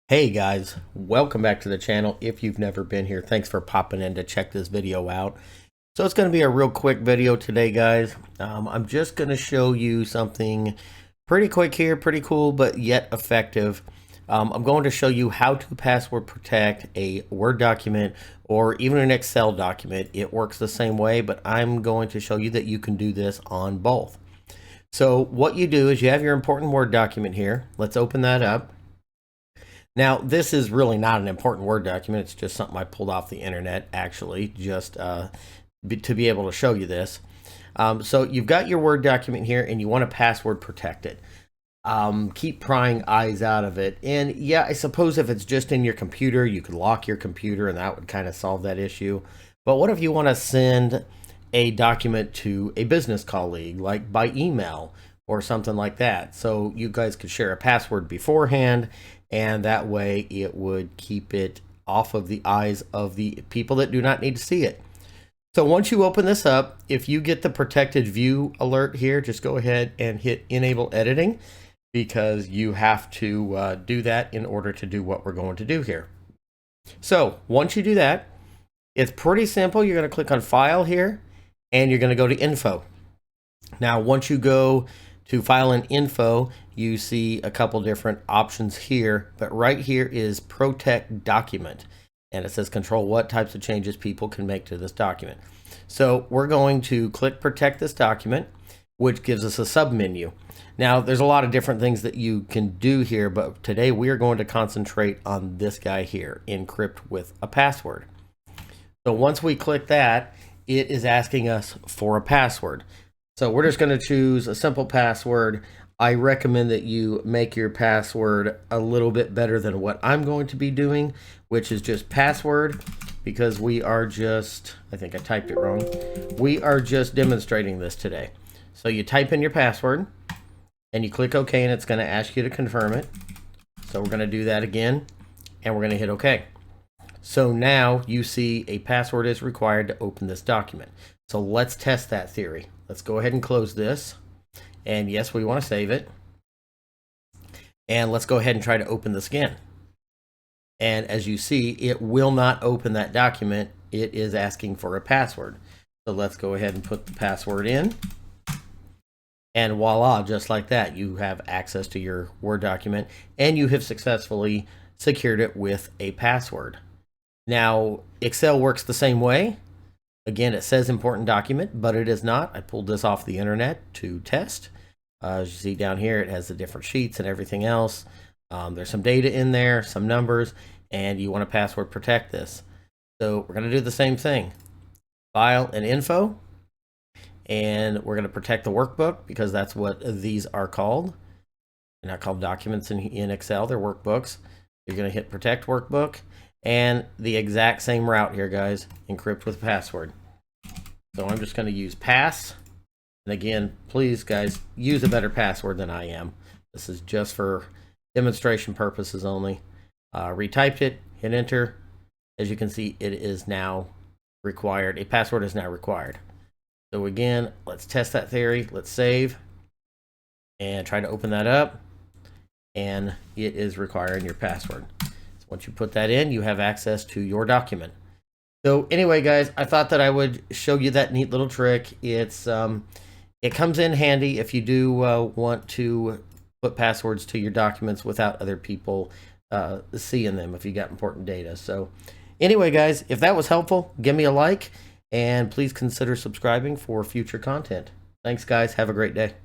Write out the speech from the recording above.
Hey guys, welcome back to the channel. If you've never been here, thanks for popping in to check this video out. So it's going to be a real quick video today, guys. I'm just going to show you something pretty quick here, pretty cool, but yet effective. I'm going to show you how to password protect a Word document or even an Excel document. It works the same way, but I'm going to show you that you can do this on both. So what you do is you have your important Word document here. Let's open that up. Now, this is really not an important Word document. It's just something I pulled off the internet, actually, just to be able to show you this. So you've got your Word document here, and you want to password protect it. Keep prying eyes out of it. And yeah, I suppose if it's just in your computer, you could lock your computer, and that would kind of solve that issue. But what if you want to send a document to a business colleague, like by email or something like that? So you guys could share a password beforehand, and that way it would keep it off of the eyes of the people that do not need to see it. So once you open this up, if you get the protected view alert here, just go ahead and hit enable editing, because you have to do that in order to do what we're going to do here. So once you do that, it's pretty simple. You're going to click on file here, and you're going to go to info. Now once you go to file and info, you see a couple different options here, but right here is protect document, and it says control what types of changes people can make to this document. So we're going to click protect this document, which gives us a sub menu. Now there's a lot of different things that you can do here, but today we are going to concentrate on this guy here, encrypt with a password. So once we click that, it is asking us for a password. So we're just going to choose a simple password. I recommend that you make your password a little bit better than what I'm going to be doing, which is just password, because we are just, I think I typed it wrong. We are just demonstrating this today. So you type in your password and you click OK, and it's going to ask you to confirm it. So we're going to do that again, and we're going to hit OK. So now you see a password is required to open this document. So let's test that theory. Let's go ahead and close this. And yes, we want to save it. And let's go ahead and try to open this again. And as you see, it will not open that document. It is asking for a password. So let's go ahead and put the password in. And voila, just like that, you have access to your Word document, and you have successfully secured it with a password. Now, Excel works the same way. Again, it says important document, but it is not. I pulled this off the internet to test. As you see down here, it has the different sheets and everything else. There's some data in there, some numbers, and you want to password protect this. So we're going to do the same thing. File and info, and we're going to protect the workbook, because that's what these are called. They're not called documents in Excel, they're workbooks. You're going to hit protect workbook. And the exact same route here, guys, encrypt with password. So I'm just going to use pass. And again, please, guys, use a better password than I am. This is just for demonstration purposes only. Retyped it, hit enter. As you can see, it is now required. A password is now required. So again, let's test that theory. Let's save and try to open that up. And it is requiring your password. Once you put that in, you have access to your document. So anyway, guys, I thought that I would show you that neat little trick. It comes in handy if you do want to put passwords to your documents without other people seeing them, if you got important data. So anyway, guys, if that was helpful, give me a like, and please consider subscribing for future content. Thanks, guys. Have a great day.